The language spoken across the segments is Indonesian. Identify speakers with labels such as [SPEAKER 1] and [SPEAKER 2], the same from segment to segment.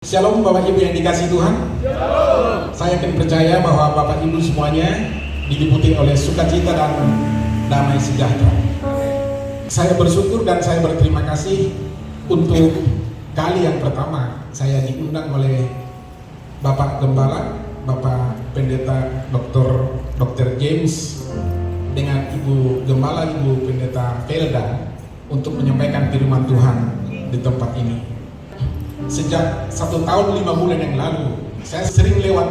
[SPEAKER 1] Shalom Bapak Ibu yang dikasihi Tuhan. Shalom. Saya yakin percaya bahwa Bapak Ibu semuanya diliputi oleh sukacita dan damai sejahtera. Saya bersyukur dan saya berterima kasih untuk kali yang pertama saya diundang oleh Bapak Gembala, Bapak Pendeta Dr. James dengan Ibu Gembala, Ibu Pendeta Felda untuk menyampaikan firman Tuhan di tempat ini. Sejak 1 tahun 5 bulan yang lalu, saya sering lewat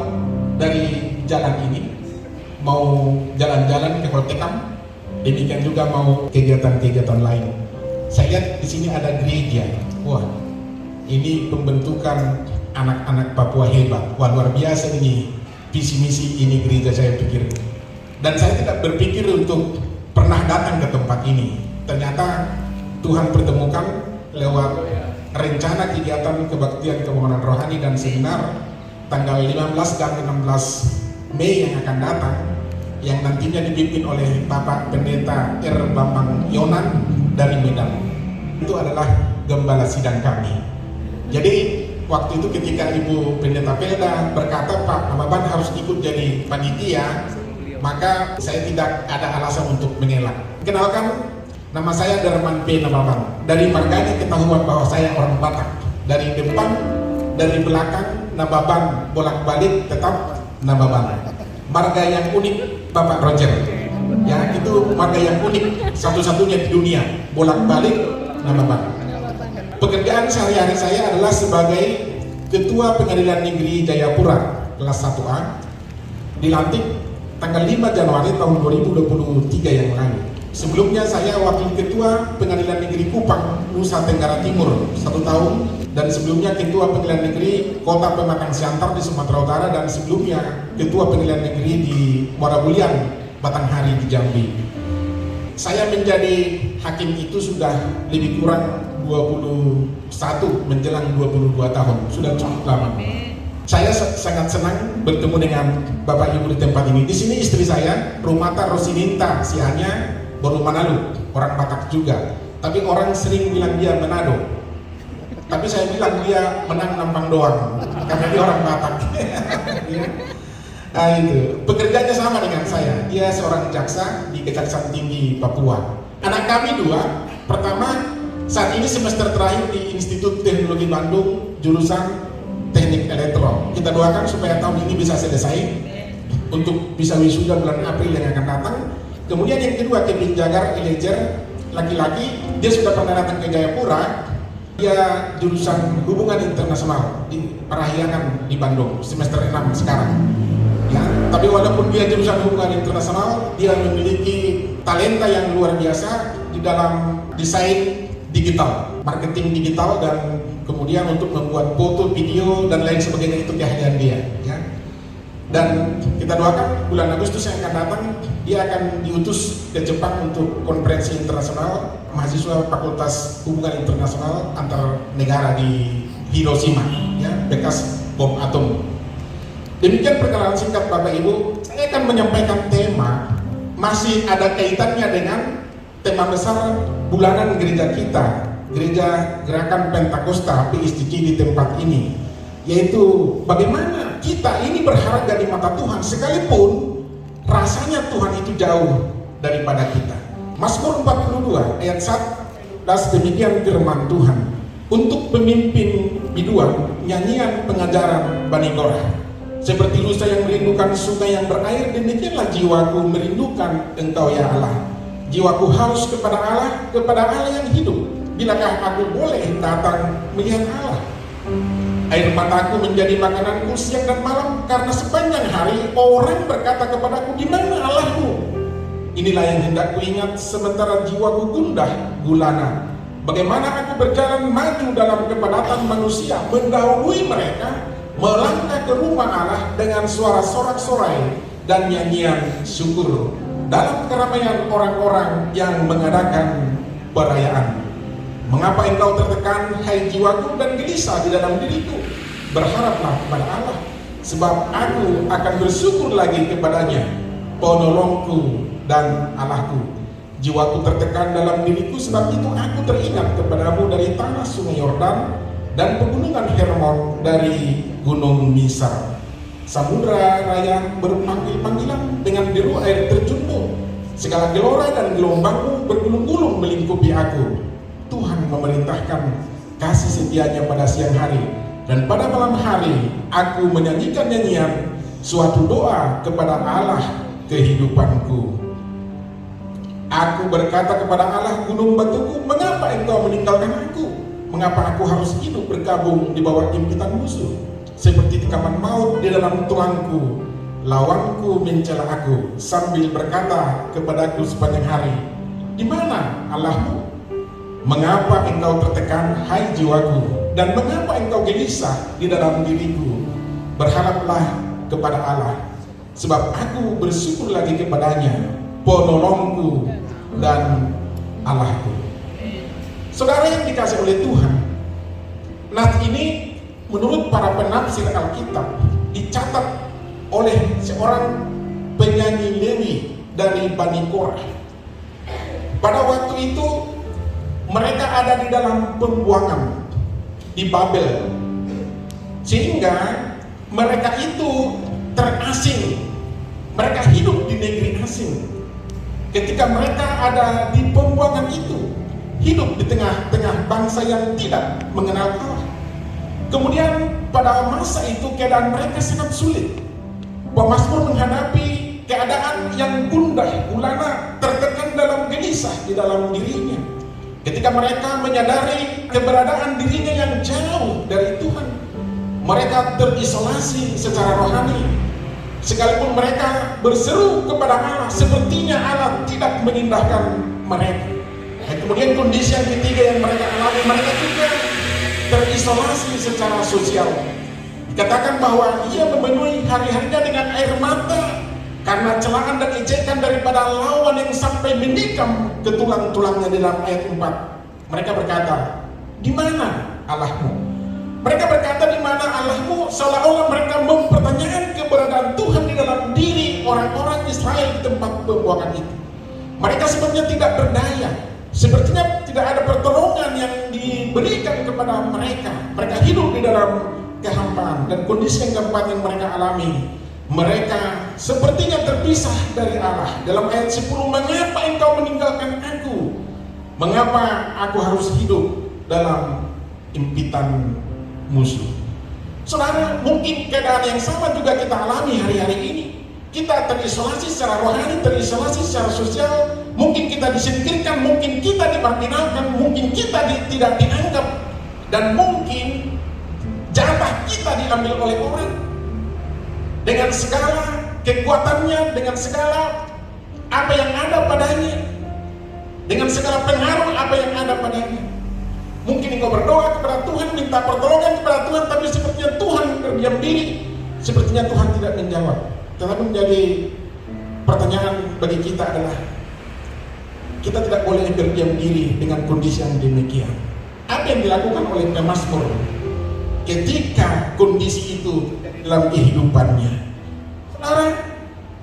[SPEAKER 1] dari jalan ini, mau jalan-jalan ke Holtekam, demikian juga mau kegiatan-kegiatan lain. Saya lihat di sini ada gereja. Wah, ini pembentukan anak-anak Papua hebat. Wah, luar biasa ini visi misi ini gereja, saya pikir. Dan saya tidak berpikir untuk pernah datang ke tempat ini. Ternyata Tuhan pertemukan lewat rencana kegiatan kebaktian kebangunan rohani dan seminar tanggal 15 dan 16 Mei yang akan datang, yang nantinya dipimpin oleh Bapak Pendeta R. Bambang Yonan dari Medan. Itu adalah gembala sidang kami. Jadi waktu itu ketika Ibu Pendeta Felda berkata Pak Nababan harus ikut jadi panitia, maka saya tidak ada alasan untuk mengelak. Kenalkan, nama saya Darman P. Nababan. Dari marganya ketahuan bahwa saya orang Batak. Dari depan, dari belakang, Nababan bolak-balik tetap Nababan. Marga yang unik Bapak Roger. Ya, itu marga yang unik, satu-satunya di dunia. Bolak-balik Nababan. Pekerjaan sehari-hari saya adalah sebagai Ketua Pengadilan Negeri Jayapura kelas 1A. Dilantik tanggal 5 Januari tahun 2023 yang lalu. Sebelumnya saya Wakil Ketua Pengadilan Negeri Kupang, Nusa Tenggara Timur 1 tahun, dan sebelumnya Ketua Pengadilan Negeri Kota Pematang Siantar di Sumatera Utara, dan sebelumnya Ketua Pengadilan Negeri di Muara Bulian, Batanghari di Jambi. Saya menjadi hakim itu sudah lebih kurang 21 menjelang 22 tahun, sudah cukup lama. Saya sangat senang bertemu dengan Bapak Ibu di tempat ini. Di sini istri saya, Rumata Rosininta Sianya, baru Manado, orang Batak juga. Tapi orang sering bilang dia Manado. Tapi saya bilang dia menang nampang doang, karena dia orang Batak. Nah itu, pekerjaannya sama dengan saya. Dia seorang jaksa di Kejaksaan Tinggi Papua. Anak kami dua, pertama saat ini semester terakhir di Institut Teknologi Bandung, jurusan Teknik Elektro. Kita doakan supaya tahun ini bisa selesai untuk bisa wisuda bulan April yang akan datang. Kemudian yang kedua, Kevin Jagar Eleger, laki-laki, dia sudah pernah datang ke Jayapura. Dia jurusan Hubungan Internasional di Parahyangan di Bandung, semester 6 sekarang. Ya, tapi walaupun dia jurusan Hubungan Internasional, dia memiliki talenta yang luar biasa di dalam desain digital, marketing digital, dan kemudian untuk membuat foto, video, dan lain sebagainya, itu keahlian dia. Ya. Dan kita doakan bulan Agustus yang akan datang dia akan diutus ke Jepang untuk konferensi internasional mahasiswa Fakultas Hubungan Internasional antar negara di Hiroshima, ya, bekas bom atom. Demikian perkenalan singkat Bapak Ibu. Saya akan menyampaikan tema masih ada kaitannya dengan tema besar bulanan gereja kita, Gereja Gerakan Pentakosta PSTC di tempat ini, yaitu bagaimana kita ini berharga di mata Tuhan sekalipun rasanya Tuhan itu jauh daripada kita. Mazmur 42 ayat 11, demikian firman Tuhan. Untuk pemimpin biduan, nyanyian pengajaran Bani Korah. Seperti rusa yang merindukan sungai yang berair, demikianlah jiwaku merindukan Engkau ya Allah. Jiwaku haus kepada Allah yang hidup. Bilakah aku boleh datang melihat Allah? Air mataku menjadi makananku siang dan malam, karena sepanjang hari orang berkata kepadaku, di mana Allahmu? Inilah yang hendak kuingat sementara jiwaku gundah gulana. Bagaimana aku berjalan maju dalam kepadatan manusia, mendahului mereka, melangkah ke rumah Allah dengan suara sorak-sorai dan nyanyian syukur dalam keramaian orang-orang yang mengadakan perayaan. Mengapa engkau tertekan, hai jiwaku, dan gelisah di dalam diriku? Berharaplah kepada Allah, sebab aku akan bersyukur lagi kepadanya, penolongku dan Allahku. Jiwaku tertekan dalam diriku, sebab itu aku teringat kepadamu dari tanah sungai Yordan, dan pegunungan Hermon dari gunung Misar. Samudra raya berpanggil-panggilan dengan deru air terjunmu. Segala gelora dan gelombangmu bergulung-gulung melingkupi aku. Tuhan memerintahkan kasih setianya pada siang hari, dan pada malam hari aku menyanyikan nyanyian suatu doa kepada Allah kehidupanku. Aku berkata kepada Allah gunung batuku, mengapa engkau meninggalkan aku? Mengapa aku harus hidup berkabung di bawah impitan musuh? Seperti tikaman maut di dalam tulangku, lawanku mencela aku sambil berkata kepadaku sepanjang hari, di mana Allahmu? Mengapa engkau tertekan, hai jiwaku? Dan mengapa engkau gelisah di dalam diriku? Berharaplah kepada Allah, sebab aku bersyukur lagi kepadanya, penolongku dan Allahku. Saudara yang dikasih oleh Tuhan, nats ini menurut para penafsir Alkitab dicatat oleh seorang penyanyi Lewi dari Bani Korah. Pada waktu itu mereka ada di dalam pembuangan di Babel, sehingga mereka itu terasing, mereka hidup di negeri asing. Ketika mereka ada di pembuangan itu, hidup di tengah-tengah bangsa yang tidak mengenal Allah. Kemudian pada masa itu keadaan mereka sangat sulit. Pemazmur menghadapi keadaan yang gundah gulana, tertekan dalam gelisah di dalam dirinya. Ketika mereka menyadari keberadaan dirinya yang jauh dari Tuhan, mereka terisolasi secara rohani. Sekalipun mereka berseru kepada Allah, sepertinya Allah tidak mengindahkan mereka. Dan kemudian kondisi yang ketiga yang mereka alami, mereka juga terisolasi secara sosial. Dikatakan bahwa ia memenuhi hari-harinya dengan air mata karena celaan dan ejekan daripada lawan yang sampai menikam ke tulang-tulangnya di dalam ayat 4. Mereka berkata, di mana Allahmu? Mereka berkata, di mana Allahmu? Seolah-olah mereka mempertanyakan keberadaan Tuhan di dalam diri orang-orang Israel di tempat pembuangan itu. Mereka sepertinya tidak berdaya, sepertinya tidak ada pertolongan yang diberikan kepada mereka. Mereka hidup di dalam kehampaan. Dan kondisi yang keempat yang mereka alami, mereka sepertinya terpisah dari Allah. Dalam ayat 10, mengapa engkau meninggalkan aku? Mengapa aku harus hidup dalam impitan musuh? Saudara, mungkin keadaan yang sama juga kita alami hari-hari ini. Kita terisolasi secara rohani, terisolasi secara sosial. Mungkin kita disingkirkan, mungkin kita dimarginalkan, mungkin kita tidak dianggap, dan mungkin jatah kita diambil oleh orang. Dengan segala kekuatannya, dengan segala apa yang ada padanya, dengan segala pengaruh apa yang ada padanya. Mungkin engkau berdoa kepada Tuhan, minta pertolongan kepada Tuhan, tapi sepertinya Tuhan berdiam diri, sepertinya Tuhan tidak menjawab. Tetapi menjadi pertanyaan bagi kita adalah, kita tidak boleh berdiam diri dengan kondisi yang demikian. Apa yang dilakukan oleh pemazmur ketika kondisi itu dalam kehidupannya? Saudara,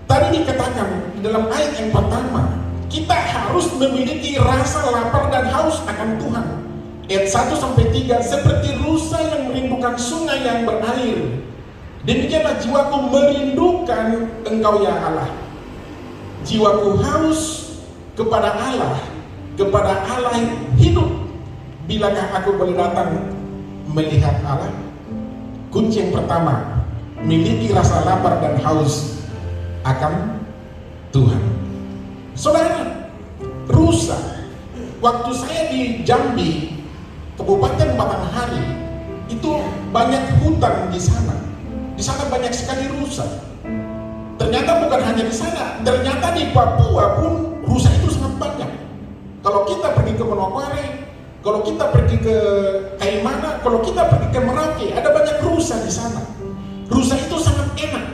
[SPEAKER 1] tadi dikatakan di dalam ayat yang pertama, kita harus memiliki rasa lapar dan haus akan Tuhan. Ayat 1-3, seperti rusa yang merindukan sungai yang berair, demikianlah jiwaku merindukan Engkau ya Allah. Jiwaku haus kepada Allah yang hidup. Bilakah aku boleh datang melihat Allah? Kunci yang pertama, miliki rasa lapar dan haus akan Tuhan. Saudara, rusa, waktu saya di Jambi, Kabupaten Batanghari, itu banyak hutan di sana. Di sana banyak sekali rusa. Ternyata bukan hanya di sana, ternyata di Papua pun rusa itu sangat banyak. Kalau kita pergi ke Manokwari, kalau kita pergi ke Kaimana, kalau kita pergi ke Merauke, ada banyak rusa di sana. Rusa itu sangat enak,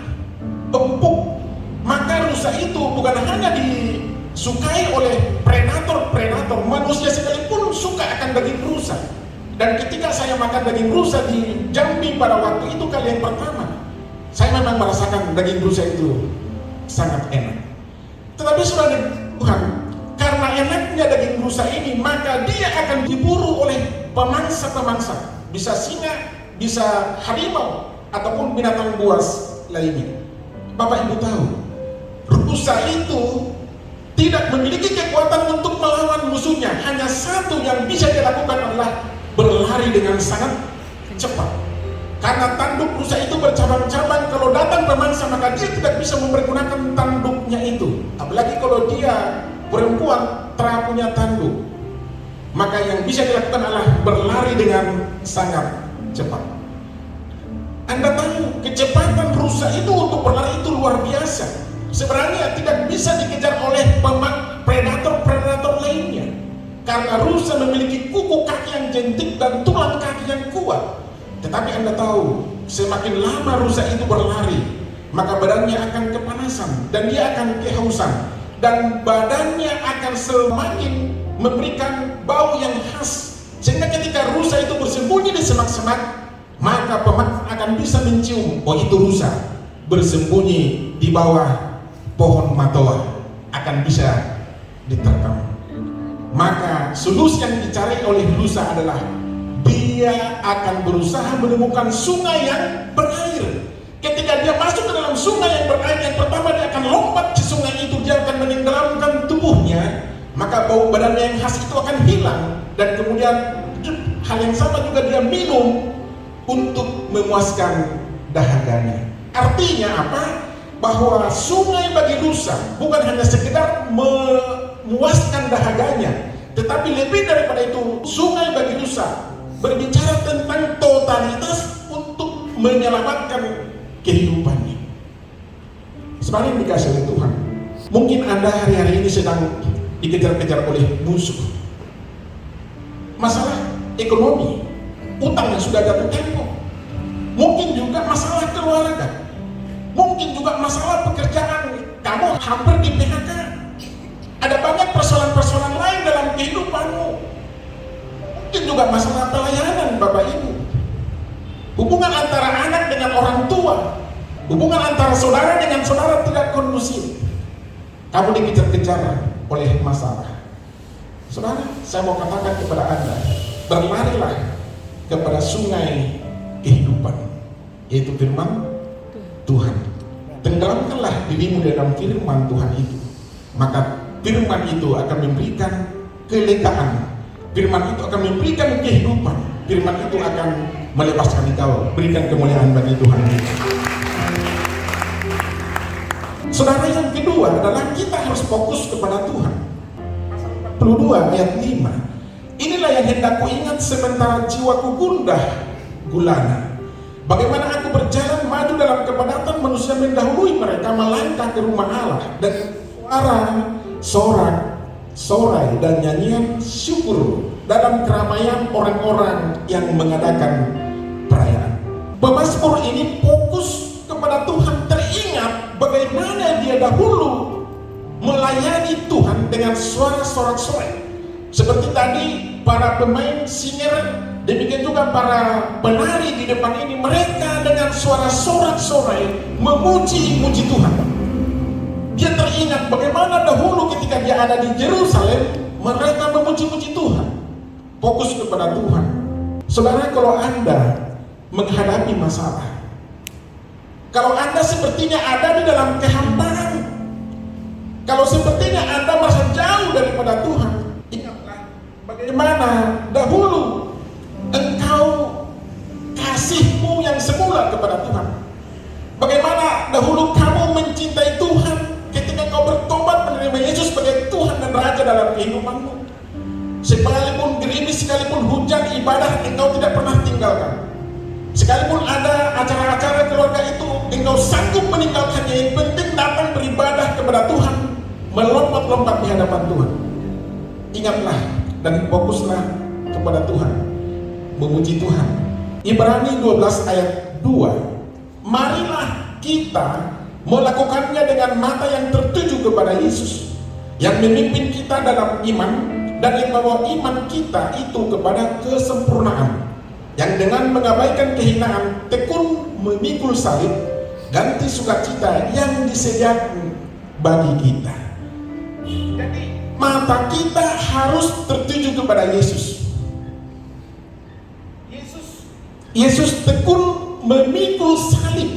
[SPEAKER 1] empuk. Maka rusa itu bukan hanya disukai oleh predator-predator, manusia sekalipun suka akan daging rusa. Dan ketika saya makan daging rusa di Jambi pada waktu itu kali yang pertama, saya memang merasakan daging rusa itu sangat enak. Tetapi saudara Tuhan, karena enaknya daging rusa ini, maka dia akan diburu oleh pemangsa-pemangsa. bisa singa, bisa harimau, ataupun binatang buas lainnya. Bapak Ibu tahu, rusa itu tidak memiliki kekuatan untuk melawan musuhnya. Hanya satu yang bisa dilakukan adalah berlari dengan sangat cepat. Karena tanduk rusa itu bercabang-cabang, kalau datang pemangsa maka dia tidak bisa mempergunakan tanduknya itu. Apalagi kalau dia perempuan punya tanduk, maka yang bisa dilakukan adalah berlari dengan sangat cepat. Anda tahu kecepatan rusa itu untuk berlari itu luar biasa. Sebenarnya tidak bisa dikejar oleh predator-predator lainnya, karena rusa memiliki kuku kaki yang jentik dan tulang kaki yang kuat. Tetapi Anda tahu, semakin lama rusa itu berlari, maka badannya akan kepanasan dan dia akan kehausan, dan badannya akan semakin memberikan bau yang khas, sehingga ketika rusa itu bersembunyi di semak-semak, maka pemangsa akan bisa mencium, oh itu rusa bersembunyi di bawah pohon matoa, akan bisa diterkam. Maka solusi yang dicari oleh rusa adalah dia akan berusaha menemukan sungai yang berair. Ketika dia masuk ke dalam sungai yang berair, yang pertama dia akan lompat ke sungai itu, dia akan menenggelamkan tubuhnya, maka bau badannya yang khas itu akan hilang, dan kemudian hal yang sama juga dia minum untuk memuaskan dahaganya. Artinya apa? Bahwa sungai bagi rusa bukan hanya sekedar memuaskan dahaganya, tetapi lebih daripada itu, sungai bagi rusa berbicara tentang totalitas untuk menyelamatkan kehidupannya. Sebenarnya dikasih oleh Tuhan. Mungkin Anda hari-hari ini sedang dikejar-kejar oleh musuh. Masalah ekonomi, utang yang sudah jatuh tempo. Mungkin juga masalah keluarga. Mungkin juga masalah pekerjaan, kamu hampir di PHK. Ada banyak persoalan-persoalan lain dalam kehidupanmu. Mungkin juga masalah pelayanan Bapak Ibu. Hubungan antara anak dengan orang tua, hubungan antara saudara dengan saudara tidak kondusif. Kamu dikejar-kejar oleh masalah. Saudara, saya mau katakan kepada Anda, berlarilah kepada sungai kehidupan, yaitu firman Tuhan. Tenggelamkanlah dirimu dalam firman Tuhan itu, maka firman itu akan memberikan kelegaan. Firman itu akan memberikan kehidupan. Firman itu akan melepaskan engkau. Berikan kemuliaan bagi Tuhan. Saudara, yang kedua adalah kita harus fokus kepada Tuhan. Pasal 42 ayat 5. Inilah yang hendak ku ingat sementara jiwaku gundah gulana. Bagaimana aku berjalan maju dalam kepadatan manusia mendahului mereka melangkah ke rumah Allah, dan suara sorak sorai dan nyanyian syukur dalam keramaian orang-orang yang mengadakan perayaan. Pemazmur ini fokus kepada Tuhan, teringat bagaimana dia dahulu melayani Tuhan dengan suara sorak-sorai. Seperti tadi para pemain singer, demikian juga para penari di depan ini, mereka dengan suara sorak-sorai memuji-muji Tuhan. Dia teringat bagaimana dahulu ketika dia ada di Yerusalem, mereka memuji-muji Tuhan, fokus kepada Tuhan. Saudara, kalau Anda menghadapi masalah, kalau Anda sepertinya ada di dalam kehampaan, kalau sepertinya Anda merasa jauh daripada Tuhan, ingatlah bagaimana dahulu engkau kasihmu yang semula kepada Tuhan. Bagaimana dahulu kamu mencintai Tuhan ketika kau bertobat menerima Yesus sebagai Tuhan dan Raja dalam kehidupanmu. Sekalipun gerimis, sekalipun hujan, ibadah engkau tidak pernah tinggalkan. Sekalipun ada acara-acara keluarga itu, engkau sanggup meninggalkannya. Yang penting datang beribadah kepada Tuhan, melompat-lompat di hadapan Tuhan. Ingatlah dan fokuslah kepada Tuhan, memuji Tuhan. Ibrani 12 ayat 2. Marilah kita melakukannya dengan mata yang tertuju kepada Yesus, yang memimpin kita dalam iman dan yang membawa iman kita itu kepada kesempurnaan, yang dengan mengabaikan kehinaan tekun memikul salib, ganti sukacita yang disediakan bagi kita. Jadi mata kita harus tertuju kepada Yesus. Yesus Yesus tekun memikul salib,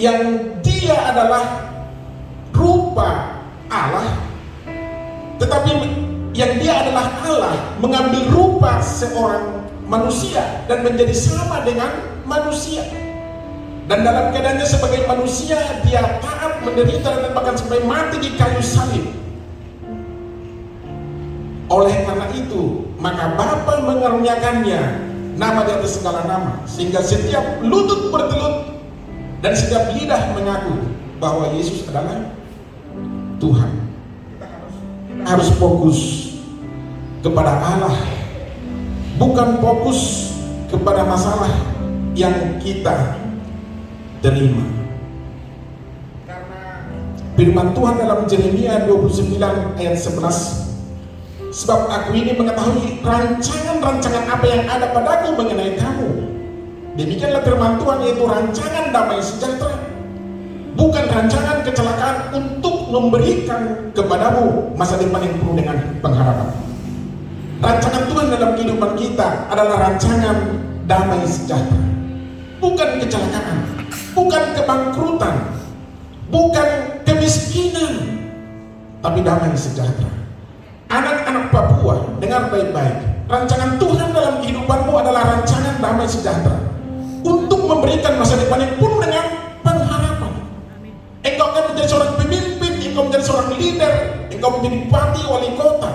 [SPEAKER 1] yang dia adalah rupa Allah, tetapi yang dia adalah Allah mengambil rupa seorang manusia dan menjadi sama dengan manusia. Dan dalam keadaannya sebagai manusia, dia taat menderita dan bahkan sampai mati di kayu salib. Oleh karena itu, maka Bapa mengaruniakannya nama di atas segala nama, sehingga setiap lutut bertelut dan setiap lidah mengaku bahwa Yesus adalah Tuhan. Kita harus fokus kepada Allah, bukan fokus kepada masalah yang kita terima. Karena firman Tuhan dalam Yeremia 29 ayat 11, sebab aku ini mengetahui rancangan-rancangan apa yang ada padaku mengenai kamu. Demikianlah firman Tuhan, yaitu rancangan damai sejahtera, bukan rancangan kecelakaan, untuk memberikan kepadamu masa depan yang penuh dengan pengharapan. Rancangan Tuhan dalam kehidupan kita adalah rancangan damai sejahtera, bukan kecelakaan, bukan kebangkrutan, bukan kemiskinan, tapi damai sejahtera. Anak-anak Papua, dengar baik-baik, rancangan Tuhan dalam kehidupanmu adalah rancangan damai sejahtera, untuk memberikan masa depan yang penuh dengan pengharapan. Engkau akan menjadi seorang pemimpin, engkau menjadi seorang leader, engkau menjadi bupati, wali kota,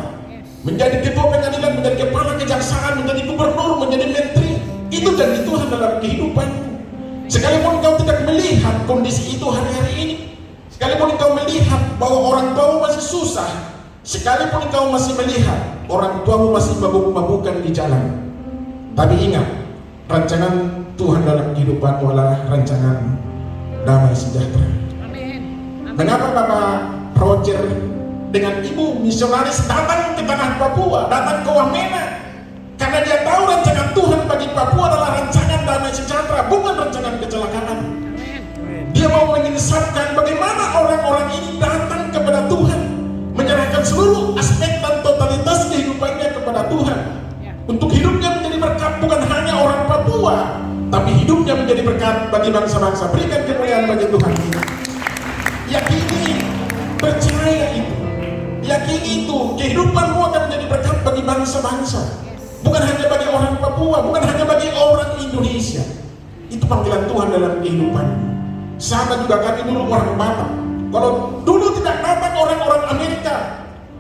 [SPEAKER 1] menjadi ketua pengadilan, menjadi kepala kejaksaan, menjadi gubernur, menjadi menteri. Itu janji Tuhan dalam kehidupanmu. Sekalipun engkau tidak melihat kondisi itu hari-hari ini, sekalipun engkau melihat bahwa orang tuamu masih susah, sekalipun engkau masih melihat orang tuamu masih mabuk-mabukan di jalan, tapi ingat, rancangan Tuhan dalam kehidupanmu adalah rancangan damai sejahtera. Mengapa Bapak Roger dengan Ibu misionaris datang ke tanah Papua, datang ke Wamena? Karena dia tahu rancangan Tuhan bagi Papua adalah rancangan damai sejahtera, bukan rancangan kecelakaan. Dia mau menyinsapkan bagaimana orang-orang ini datang kepada Tuhan, menyerahkan seluruh aspek dan totalitas kehidupannya kepada Tuhan, untuk hidupnya menjadi berkat bukan hanya orang Papua, tapi hidupnya menjadi berkat bagi bangsa-bangsa. Berikan kemuliaan bagi Tuhan. Yakini, percaya itu, yakini itu, kehidupanmu akan menjadi berkat bagi bangsa-bangsa, bukan hanya bagi orang Papua, bukan hanya bagi orang Indonesia. Itu panggilan Tuhan dalam kehidupan. Sama juga kami dulu orang Batak. Kalau dulu tidak datang orang-orang Amerika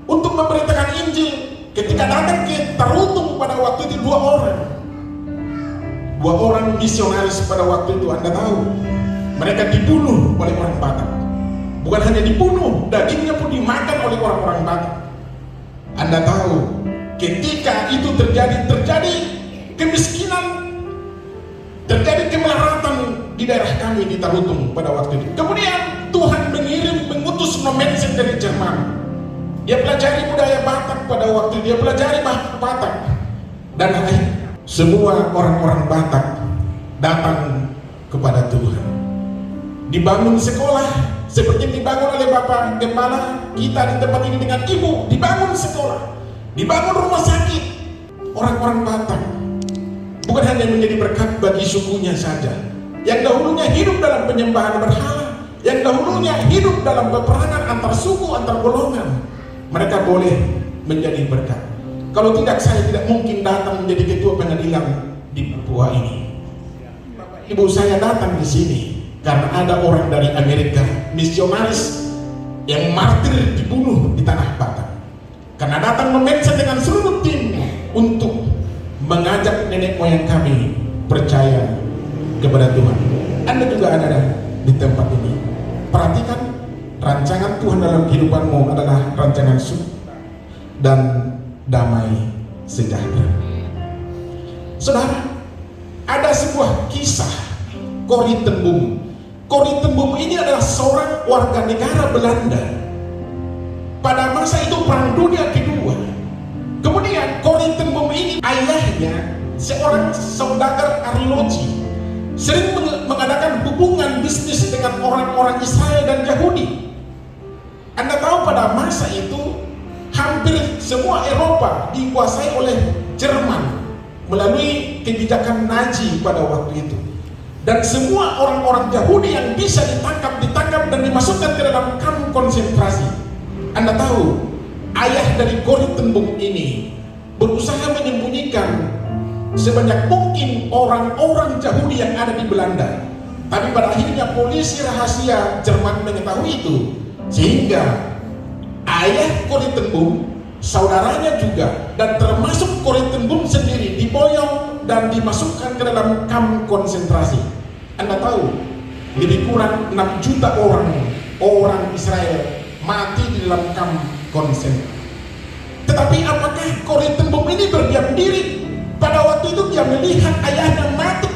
[SPEAKER 1] untuk memberitakan Injil, ketika datang ke Tarutung pada waktu itu dua orang misionaris pada waktu itu, Anda tahu, mereka dibunuh oleh orang Batak. Bukan hanya dibunuh, dagingnya pun dimakan oleh orang-orang Batak. Anda tahu, ketika itu terjadi kemiskinan, terjadi kemelaratan di daerah kami di Tarutung pada waktu itu. Kemudian Tuhan mengutus nomensen dari Jerman. Dia pelajari budaya Batak pada waktu itu, dia pelajari bahasa Batak, dan akhirnya semua orang-orang Batak datang kepada Tuhan. Dibangun sekolah seperti yang dibangun oleh Bapak Gembala kita di tempat ini dengan Ibu, dibangun sekolah, dibangun rumah sakit. Orang-orang Batak bukan hanya menjadi berkat bagi sukunya saja, yang dahulunya hidup dalam penyembahan berhala, yang dahulunya hidup dalam peperangan antar suku, antar golongan, mereka boleh menjadi berkat. Kalau tidak, saya tidak mungkin datang menjadi ketua pengadilan di Papua ini. Ibu saya datang di sini karena ada orang dari Amerika, misionaris yang martir dibunuh di tanah Batak, karena datang memensa dengan seluruh tim untuk mengajak nenek moyang kami percaya kepada Tuhan. Anda juga ada di tempat ini. Perhatikan, rancangan Tuhan dalam kehidupanmu adalah rancangan sukacita dan damai sejahtera. Saudara, ada sebuah kisah Corrie ten Boom. Corrie ten Boom ini adalah seorang warga negara Belanda pada masa itu Perang Dunia Kedua. Kemudian Corrie ten Boom ini, ayahnya seorang saudagar arloji, sering mengadakan hubungan bisnis dengan orang-orang Israel dan Yahudi. Anda tahu pada masa itu hampir semua Eropa dikuasai oleh Jerman. melalui kebijakan Nazi pada waktu itu. Dan semua orang-orang Yahudi yang bisa ditangkap dan dimasukkan ke dalam kamp konsentrasi. Anda tahu, ayah dari Corrie ten Boom ini berusaha menyembunyikan sebanyak mungkin orang-orang Yahudi yang ada di Belanda. Tapi pada akhirnya polisi rahasia Jerman mengetahui itu, sehingga ayah Corrie ten Boom, saudaranya juga, dan termasuk Corrie ten Boom sendiri diboyong dan dimasukkan ke dalam kamp konsentrasi. Anda tahu, lebih kurang 6 juta orang Israel mati di dalam kamp konsentrasi. Tetapi apakah Corrie ten Boom ini berdiam diri? Pada waktu itu dia melihat ayahnya mati,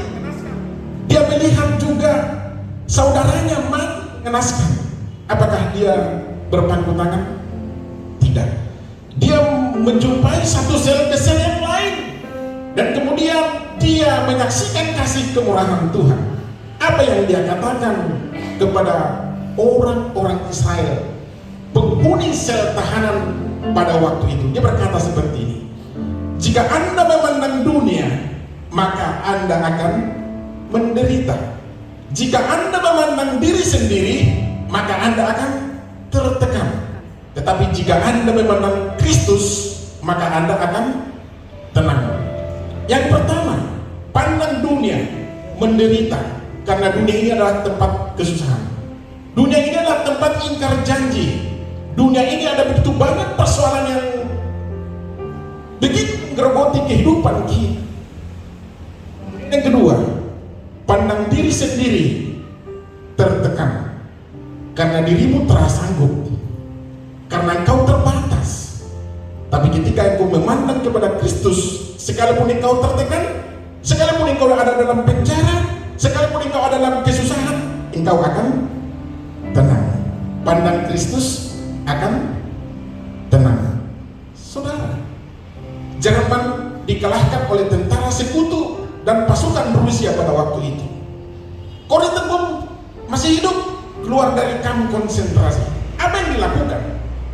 [SPEAKER 1] dia melihat juga saudaranya mati mengenaskan. Apakah dia berpangku tangan? Tidak. Dia menjumpai satu sel ke sel yang lain, dan kemudian dia menyaksikan kasih kemurahan Tuhan. Apa yang dia katakan kepada orang-orang Israel, penghuni sel tahanan pada waktu itu? Dia berkata seperti ini: jika Anda memandang dunia, maka Anda akan menderita. Jika Anda memandang diri sendiri, maka Anda akan tertekan. Tetapi jika Anda memandang Kristus, maka Anda akan tenang. Yang pertama, pandang dunia, menderita. Karena dunia ini adalah tempat kesusahan. Dunia ini adalah tempat ingkar janji. Dunia ini ada begitu banyak persoalan yang begitu menggerogoti kehidupan kita. Yang kedua, pandang diri sendiri, tertekan. Karena dirimu terasa sanggup, karena engkau terbatas. Tapi ketika engkau memandang kepada Kristus, sekalipun engkau tertekan, sekalipun engkau ada dalam penjara, sekalipun engkau ada dalam kesusahan, engkau akan tenang. Pandang Kristus akan tenang. Saudara, Jerman dikalahkan oleh tentara sekutu dan pasukan Rusia pada waktu itu. Corrie ten Boom masih hidup, keluar dari kamp konsentrasi. Apa yang dilakukan?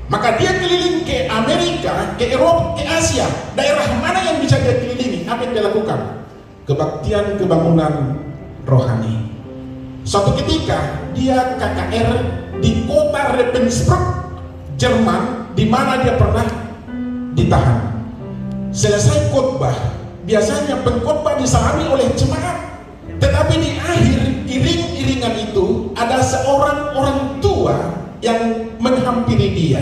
[SPEAKER 1] Maka dia keliling ke Amerika, ke Eropa, ke Asia. Daerah mana yang bisa dia kelilingi? Apa yang dia lakukan? Kebaktian kebangunan rohani. Suatu ketika dia KKR di kota Ravensbrück, Jerman, di mana dia pernah ditahan. Selesai khotbah, biasanya pengkhotbah disalami oleh jemaat, tetapi di akhir iring-iringan itu ada seorang orang tua yang menghampiri dia.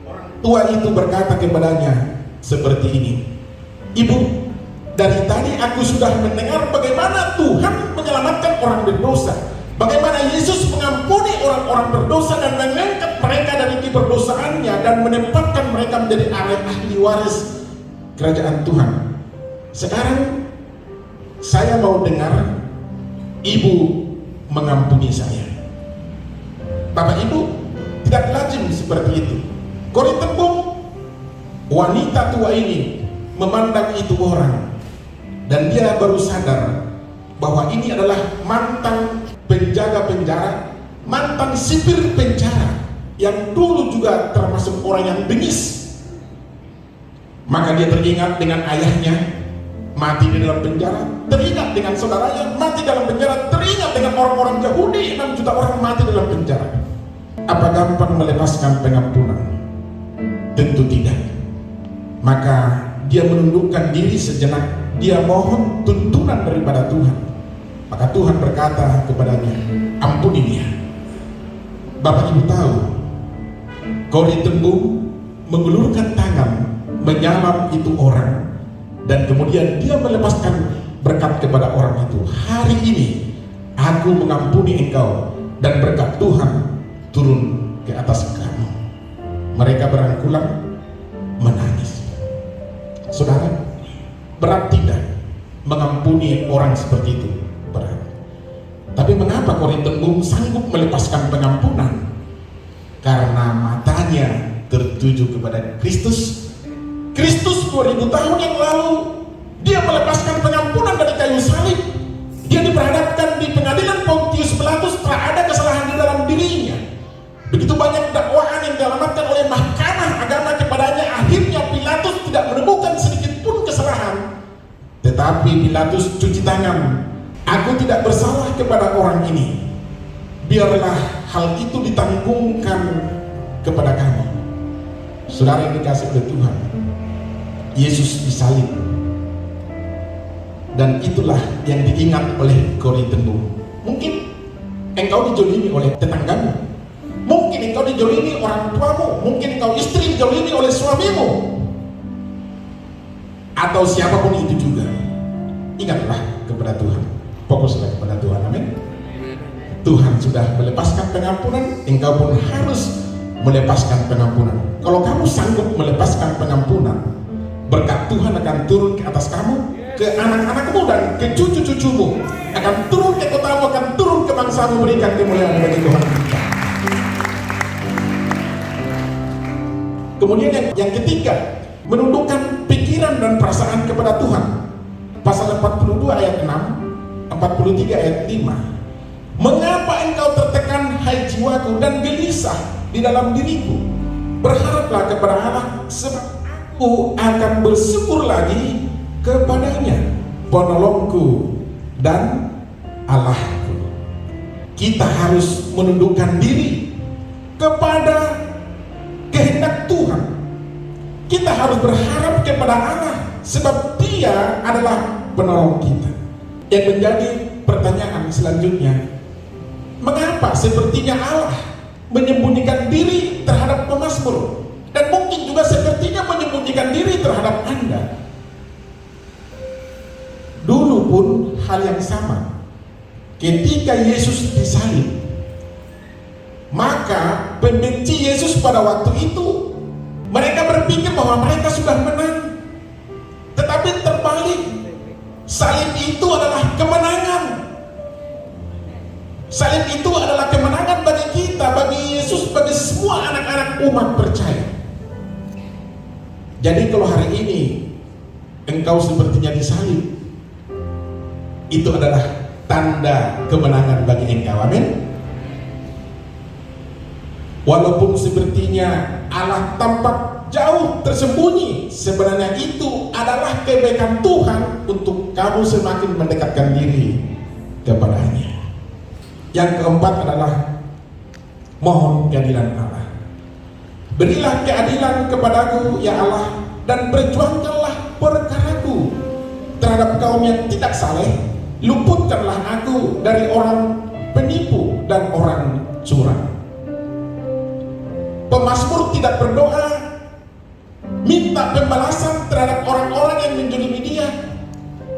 [SPEAKER 1] Orang tua itu berkata kepadanya seperti ini: "Ibu, dari tadi aku sudah mendengar bagaimana Tuhan menyelamatkan orang berdosa, bagaimana Yesus mengampuni orang-orang berdosa dan mengangkat mereka dari keberdosaannya dan menempatkan mereka menjadi ahli waris kerajaan Tuhan. Sekarang saya mau dengar Ibu mengampuni saya." Bapak Ibu, tidak lazim seperti itu. Corrie ten Boom, wanita tua ini, memandang itu orang, dan dia baru sadar bahwa ini adalah mantan penjaga penjara, mantan sipir penjara, yang dulu juga termasuk orang yang bengis. Maka dia teringat dengan ayahnya mati di dalam penjara, teringat dengan saudaranya mati dalam penjara, teringat dengan orang-orang Yahudi, 6 juta orang mati dalam penjara. Apa gampang melepaskan pengampunan? Tentu tidak. Maka dia menundukkan diri sejenak, dia mohon tuntunan daripada Tuhan. Maka Tuhan berkata kepadanya, "Ampuni dia." Bapak Ibu tahu, Corrie ten Boom mengulurkan tangan menyamar itu orang, dan kemudian dia melepaskan berkat kepada orang itu. "Hari ini aku mengampuni engkau, dan berkat Tuhan turun ke atas kamu." Mereka berangkulan menangis. Saudara, berat tidak mengampuni orang seperti itu? Berat. Tapi mengapa Corrie ten Boom sanggup melepaskan pengampunan? Karena matanya tertuju kepada Kristus. Kristus 2000 tahun yang lalu, dia melepaskan pengampunan dari kayu salib. Dia diperhadapkan di pengadilan Pontius Pilatus, telah ada kesalahan di dalam dirinya. Begitu banyak dakwaan yang dialamatkan oleh mahkamah agama kepadanya, akhirnya Pilatus tidak menemukan sedikit pun kesalahan. Pilatus, cuci tangan. Aku tidak bersalah kepada orang ini. Biarlah hal itu ditanggungkan kepada kamu. Saudara yang dikasih oleh Tuhan, Yesus disalib. Dan itulah yang diingat oleh Korintus. Mungkin engkau dijolimi oleh tetanggamu, mungkin engkau dijolimi orang tuamu, mungkin engkau istri dijolimi oleh suamimu, atau siapapun itu juga. Ingatlah kepada Tuhan, fokuslah kepada Tuhan. Amin. Tuhan sudah melepaskan pengampunan, engkau pun harus melepaskan pengampunan. Kalau kamu sanggup melepaskan pengampunan, berkat Tuhan akan turun ke atas kamu, ke anak-anakmu dan ke cucu-cucumu, akan turun ke kotamu, akan turun ke bangsamu, berikan kemuliaan bagi Tuhan kita. Kemudian yang ketiga, menundukkan pikiran dan perasaan kepada Tuhan. Pasal 42 ayat 6, 43 ayat 5. Mengapa engkau tertekan, hai jiwaku, dan gelisah di dalam diriku? Berharaplah kepada Allah, sebab aku akan bersyukur lagi kepadanya, penolongku dan Allahku. Kita harus menundukkan diri kepada kehendak Tuhan. Kita harus berharap kepada Allah, sebab Dia adalah penolong kita. Yang menjadi pertanyaan selanjutnya, mengapa sepertinya Allah menyembunyikan diri terhadap pemazmur, dan mungkin juga sepertinya menyembunyikan diri terhadap Anda? Dulu pun hal yang sama. Ketika Yesus disalib, maka pembenci Yesus pada waktu itu, mereka berpikir bahwa mereka sudah menang. Tetapi terbalik, salib itu adalah kemenangan. Salib itu adalah kemenangan bagi kita, bagi Yesus, bagi semua anak-anak umat percaya. Jadi kalau hari ini engkau sepertinya disalib, itu adalah tanda kemenangan bagi engkau. Amin. Walaupun sepertinya Allah tampak jauh tersembunyi, sebenarnya itu adalah kebaikan Tuhan untuk kamu semakin mendekatkan diri kepadanya. Yang keempat adalah mohon keadilan Allah. Berilah keadilan kepadaku ya Allah, dan perjuangkanlah perkaraku terhadap kaum yang tidak saleh. Luputkanlah aku dari orang penipu dan orang curang. Pemazmur tidak berdoa minta pembalasan terhadap orang-orang yang menjolimi dia.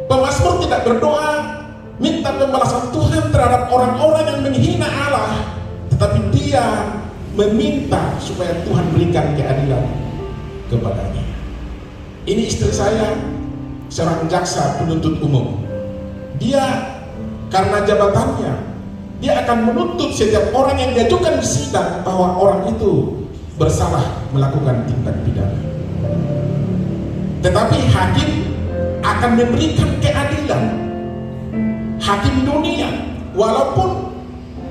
[SPEAKER 1] Pemazmur tidak berdoa minta pembalasan Tuhan terhadap orang-orang yang menghina Allah, tetapi dia meminta supaya Tuhan berikan keadilan kepadanya. Ini istri saya, seorang jaksa penuntut umum. Dia karena jabatannya, dia akan menuntut setiap orang yang diajukan di sidang bahwa orang itu bersalah melakukan tindak pidana. Tetapi hakim akan memberikan keadilan. Hakim dunia, walaupun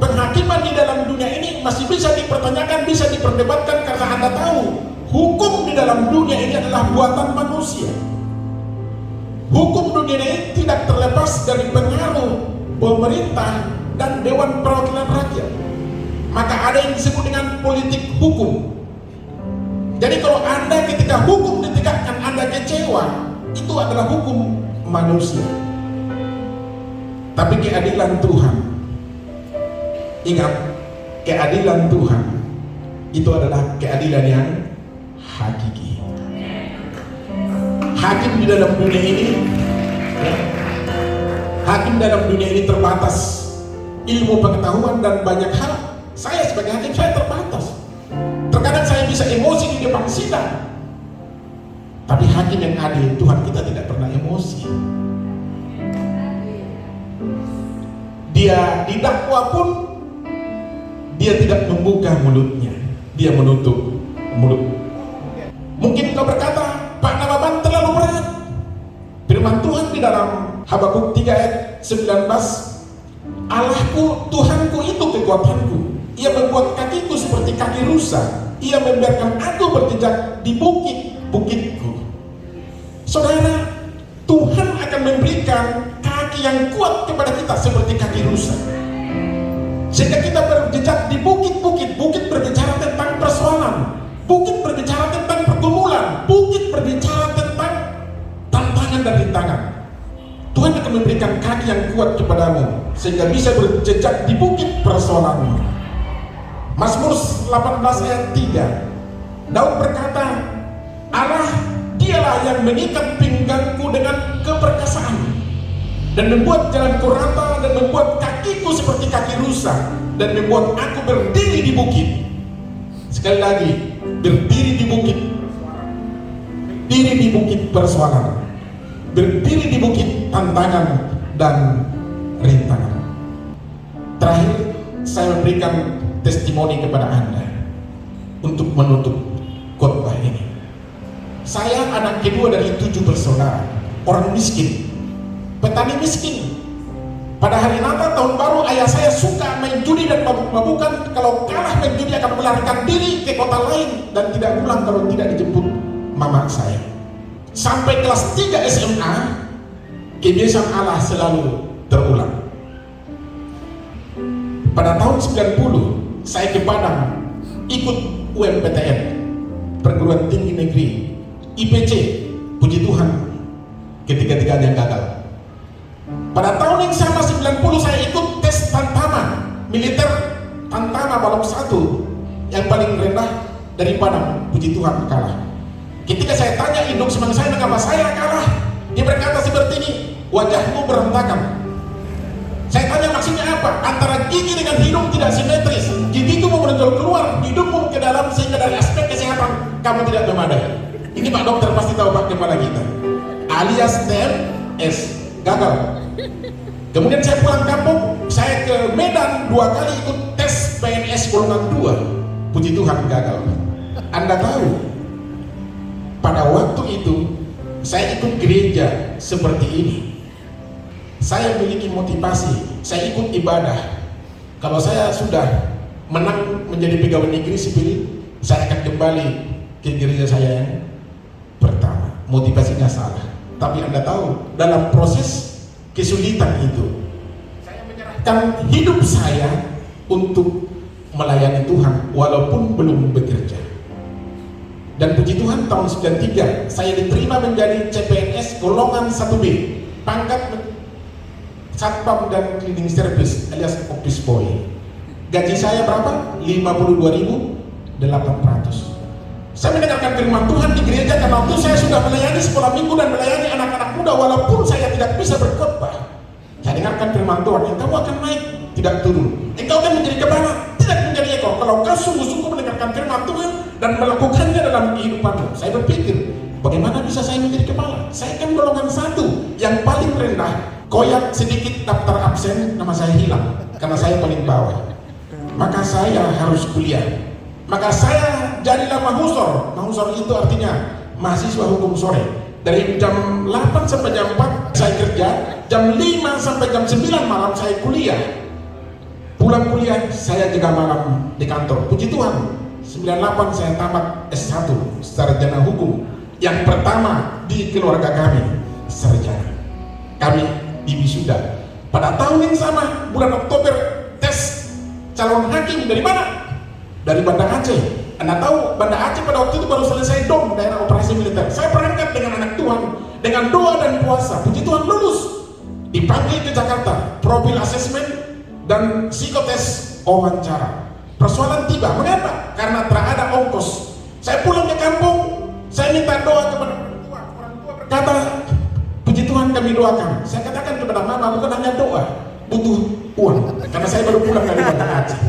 [SPEAKER 1] penghakiman di dalam dunia ini masih bisa dipertanyakan, bisa diperdebatkan, karena Anda tahu hukum di dalam dunia ini adalah buatan manusia. Hukum dunia ini tidak terlepas dari pengaruh pemerintah dan Dewan Perwakilan Rakyat. Maka ada yang disebut dengan politik hukum. Jadi kalau Anda ketika hukum ditegakkan Anda kecewa, itu adalah hukum manusia. Tapi keadilan Tuhan, ingat, keadilan Tuhan itu adalah keadilan yang hakiki. Hakim di dalam dunia ini, hakim dalam dunia ini terbatas ilmu pengetahuan dan banyak hal. Saya sebagai hakim, saya terbatas. Terkadang saya bisa emosi di depan sidang. Tapi hakim yang adil, Tuhan kita tidak pernah emosi. Dia didakwa pun dia tidak membuka mulutnya, dia menutup mulut. Mungkin kau berkata, Pak Nababan terlalu berat. Firman Tuhan di dalam Habakuk 3 ayat 19, Allahku, Tuhanku itu kekuatanku. Ia membuat kakiku seperti kaki rusa. Ia membiarkan aku berjejak di bukit-bukitku. Saudara, Tuhan akan akan memberikan kaki yang kuat kepada kita seperti kaki rusa, sehingga kita berjejak di bukit-bukit. Bukit berbicara tentang persoalan, bukit berbicara tentang pergumulan, bukit berbicara tentang tantangan dan rintangan. Tuhan akan memberikan kaki yang kuat kepadamu sehingga bisa berjejak di bukit persoalanmu. Mazmur 18 ayat 3, Daud berkata, Allah dialah yang mengikat pinggangku dengan keperkasaan dan membuat jalanku rata dan membuat kakiku seperti kaki rusa dan membuat aku berdiri di bukit. Sekali lagi, berdiri di bukit, diri di bukit persoalan, berdiri di bukit tantangan dan rintangan. Terakhir, saya memberikan testimoni kepada Anda untuk menutup khotbah ini. Saya anak kedua dari 7 bersaudara, orang miskin, petani miskin. Pada hari Natal tahun baru, ayah saya suka main judi dan mabuk-mabukan. Kalau kalah main judi akan melarikan diri ke kota lain dan tidak pulang kalau tidak dijemput mama saya. Sampai kelas 3 SMA, kebiasaan Allah selalu terulang. Pada tahun 90, saya ke Padang ikut UMPTN, perguruan tinggi negeri, IPC. Puji Tuhan, ketiga-tiganya gagal. Pada tahun yang sama 90, saya ikut tes Tantama militer, Tantama balok 1 yang paling rendah dari Padang. Puji Tuhan, kalah. Ketika saya tanya induk semang saya, mengapa saya kalah? Dia berkata seperti ini, wajahmu berantakan. Saya tanya maksudnya apa? Antara gigi dengan hidung tidak simetris. Gigimu menonjol keluar, hidungmu ke dalam, sehingga dari aspek kesehatan kamu tidak memadai. Ini Pak Dokter pasti tahu Pak kepala kita, alias TMS, gagal. Kemudian saya pulang kampung, saya ke Medan 2 kali ikut tes PNS golongan 2. Puji Tuhan, gagal. Anda tahu, pada waktu itu saya ikut gereja seperti ini. Saya memiliki motivasi, saya ikut ibadah. Kalau saya sudah menang menjadi pegawai negeri sipil, saya akan kembali ke gereja saya yang pertama. Motivasinya salah. Tapi Anda tahu, dalam proses kesulitan itu, saya menyerahkan hidup saya untuk melayani Tuhan walaupun belum bekerja. Dan puji Tuhan, tahun 93 saya diterima menjadi CPNS golongan 1B, pangkat Satpam dan Cleaning Service alias Office Boy. Gaji saya berapa? 52.800. Saya mendengarkan firman Tuhan di gereja karena waktu saya sudah melayani sekolah minggu dan melayani anak-anak muda walaupun saya tidak bisa berkhotbah. Saya dengarkan firman Tuhan, engkau akan naik, tidak turun. Engkau akan menjadi kepala, tidak menjadi ekor. Kalau kau sungguh-sungguh mendengarkan firman Tuhan dan melakukannya dalam kehidupanmu. Saya berpikir, bagaimana bisa saya menjadi kepala? Saya kan golongan 1 yang paling rendah. Koyak sedikit daftar absen, nama saya hilang karena saya paling bawah. Maka saya harus kuliah. Maka saya jadilah mahusor. Mahusor itu artinya mahasiswa hukum sore. Dari jam 8 sampai jam 4 saya kerja, jam 5 sampai jam 9 malam saya kuliah. Pulang kuliah saya jaga malam di kantor. Puji Tuhan, 98 saya tamat S1 sarjana hukum. Yang pertama di keluarga kami sarjana. Kami di wisuda. Pada tahun yang sama, bulan Oktober, tes calon hakim dari mana? Dari Banda Aceh. Anda tahu, Banda Aceh pada waktu itu baru selesai DOM, daerah operasi militer. Saya berangkat dengan anak Tuhan, dengan doa dan puasa. Puji Tuhan, lulus. Dipanggil ke Jakarta, profil asesmen dan psikotes wawancara. Persoalan tiba, mengapa? Karena tak ada ongkos. Saya pulang ke kampung, saya minta doa kepada orang tua. Orang tua berkata, puji Tuhan kami doakan. Saya katakan kepada mama, bukan hanya doa, butuh uang. Karena saya baru pulang dari Banda Aceh.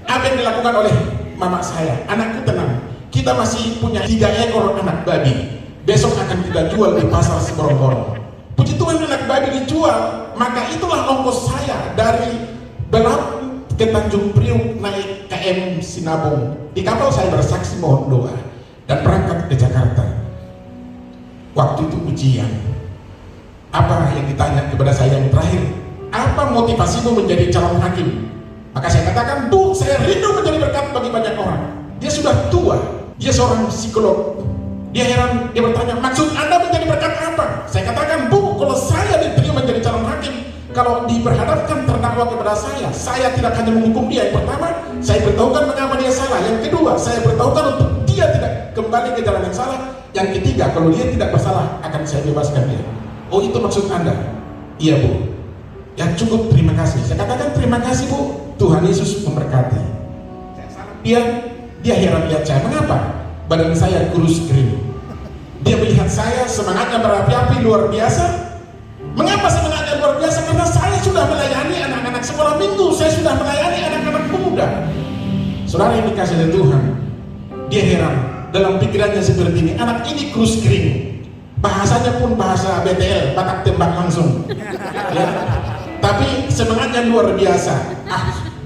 [SPEAKER 1] Apa yang dilakukan oleh mama saya? Anakku tenang, kita masih punya 3 ekor anak babi. Besok akan kita jual di pasar Seborong-borong. Puji Tuhan, anak babi dijual. Maka itulah ongkos saya dari Belam ke Tanjung Priuk naik KM Sinabung. Di kapal saya bersaksi mohon doa dan berangkat ke Jakarta. Waktu itu ujian. Apa yang ditanya kepada saya yang terakhir? Apa motivasimu menjadi calon hakim? Maka saya katakan, Bu, saya rindu menjadi berkat bagi banyak orang. Dia sudah tua, dia seorang psikolog Dia heran, dia bertanya, maksud Anda menjadi berkat apa? Saya katakan, Bu, kalau saya diterima menjadi calon hakim, kalau diperhadapkan terdakwa kepada saya tidak hanya menghukum dia. Yang pertama, saya beritahukan mengapa dia salah. Yang kedua, saya beritahukan untuk dia tidak kembali ke jalan yang salah. Yang ketiga, kalau dia tidak bersalah, akan saya bebaskan dia. Oh, itu maksud Anda? Iya, Bu. Ya cukup, terima kasih. Saya katakan, terima kasih, Bu. Tuhan Yesus memberkati. Dia heran lihat saya. Mengapa? Badan saya kurus kering. Dia melihat saya semangatnya berapi-api luar biasa. Mengapa semangatnya luar biasa? Karena saya sudah melayani anak-anak sekolah minggu, saya sudah melayani anak-anak muda. Saudara yang dikasih oleh Tuhan, dia heran dalam pikirannya seperti ini. Anak ini kurus kering, bahasanya pun bahasa BTL, batak tembak langsung. Ya. Tapi semangatnya luar biasa.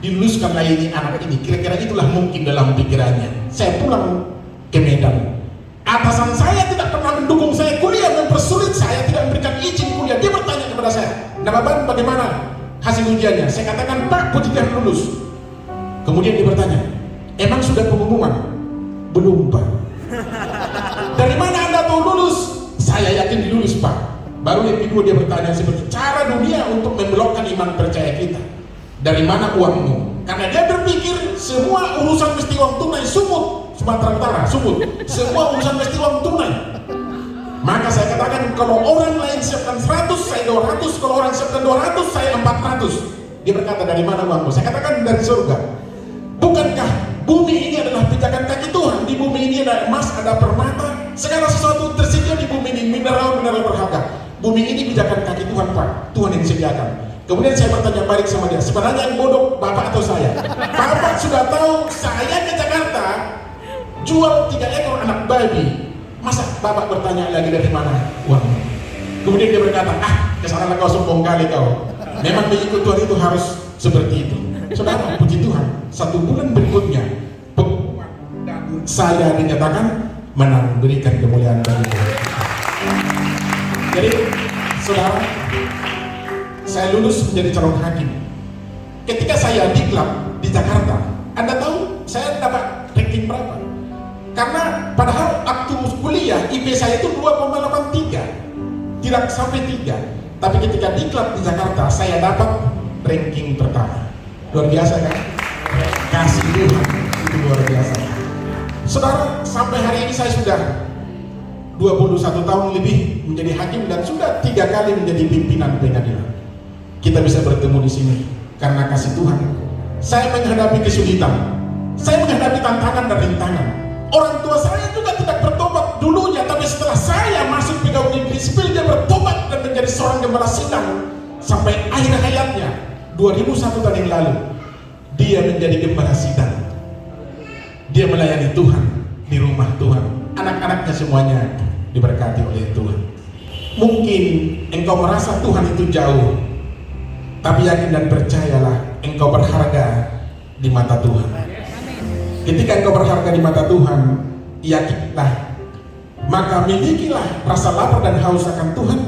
[SPEAKER 1] Diluluskanlah ini anak ini. Kira-kira itulah mungkin dalam pikirannya. Saya pulang ke Medan. Atasan saya tidak pernah mendukung saya kuliah, mempersulit saya, tidak memberikan izin kuliah. Dia bertanya kepada saya, "Nah, Bapak, bagaimana hasil ujiannya?" Saya katakan, "Pak, puji Tuhan lulus." Kemudian dia bertanya, "Emang sudah pengumuman?" "Belum, Pak." "Dari mana Anda tahu lulus?" "Saya yakin dilulus, Pak." Baru yang kedua dia bertanya seperti cara dunia untuk membelokkan iman percaya kita. "Dari mana uangmu?" Karena dia berpikir semua urusan mesti uang tunai. Sumut Sumatera Utara, sumut. Semua urusan mesti uang tunai. Maka saya katakan, kalau orang lain siapkan 100, saya 200. Kalau orang siapkan 200, saya 400. Dia berkata, "Dari mana uangmu?" Saya katakan, "Dari surga." Bukankah bumi ini adalah pijakan kaki Tuhan? Di bumi ini ada emas, ada permata, segala sesuatu tersedia di bumi ini, mineral-mineral berharga. Bumi ini pijakan kaki Tuhan, Pak. Tuhan yang sediakan. Kemudian saya bertanya balik sama dia, sebenarnya yang bodoh Bapak atau saya? Bapak sudah tahu saya ke Jakarta jual 3 ekor anak babi. Masa Bapak bertanya lagi dari mana uang? Kemudian dia berkata, kesalahan kau, sombong kali kau. Memang mengikut Tuhan itu harus seperti itu. Saudara, puji Tuhan, 1 bulan berikutnya pengumuman dan saya dinyatakan menang, berikan kemuliaan bagi Tuhan. Jadi, saudara, saya lulus menjadi calon hakim. Ketika saya diklat di Jakarta, Anda tahu saya dapat ranking berapa? Karena padahal waktu kuliah IP saya itu 2,83, tidak sampai 3. Tapi ketika diklat di Jakarta, saya dapat ranking pertama. Luar biasa kan? Kasih Tuhan itu luar biasa. Saudara, sampai hari ini saya sudah 21 tahun lebih menjadi hakim dan sudah 3 kali menjadi pimpinan pengadilan. Kita bisa bertemu di sini karena kasih Tuhan. Saya menghadapi kesulitan, saya menghadapi tantangan dan rintangan. Orang tua saya juga tidak bertobat dulunya, tapi setelah saya masuk pegawai negeri sipil, dia bertobat dan menjadi seorang gembala sidang sampai akhir hayatnya. 2001 tahun yang lalu, dia menjadi gembala sidang. Dia melayani Tuhan di rumah Tuhan. Anak-anaknya semuanya diberkati oleh Tuhan. Mungkin engkau merasa Tuhan itu jauh, tapi yakin dan percayalah, engkau berharga di mata Tuhan. Ketika engkau berharga di mata Tuhan, yakinlah, maka milikilah rasa lapar dan haus akan Tuhan.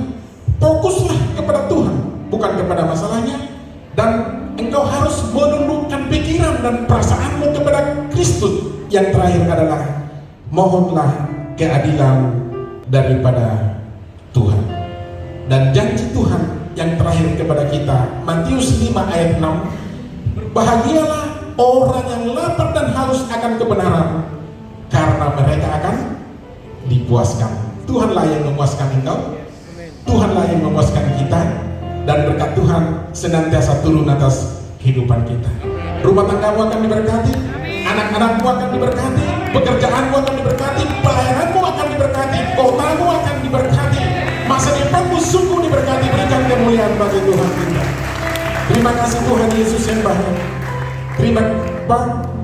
[SPEAKER 1] Fokuslah kepada Tuhan, bukan kepada masalahnya. Dan engkau harus menundukkan pikiran dan perasaanmu kepada Kristus. Yang terakhir adalah, mohonlah keadilan daripada Tuhan. Dan janji Tuhan yang terakhir kepada kita, Matius 5 ayat 6, berbahagialah orang yang lapar dan haus akan kebenaran, karena mereka akan dipuaskan. Tuhanlah yang memuaskan engkau, Tuhanlah yang memuaskan kita, dan berkat Tuhan senantiasa turun atas kehidupan kita. Rumah tanggamu akan diberkati, anak-anakmu akan diberkati, pekerjaanmu akan diberkati, pelayananmu akan diberkati, kotamu akan diberkati, masa depanmu sungguh diberkati. Berikan kemuliaan bagi Tuhan kita. Terima kasih Tuhan Yesus yang baik. Terima kasih.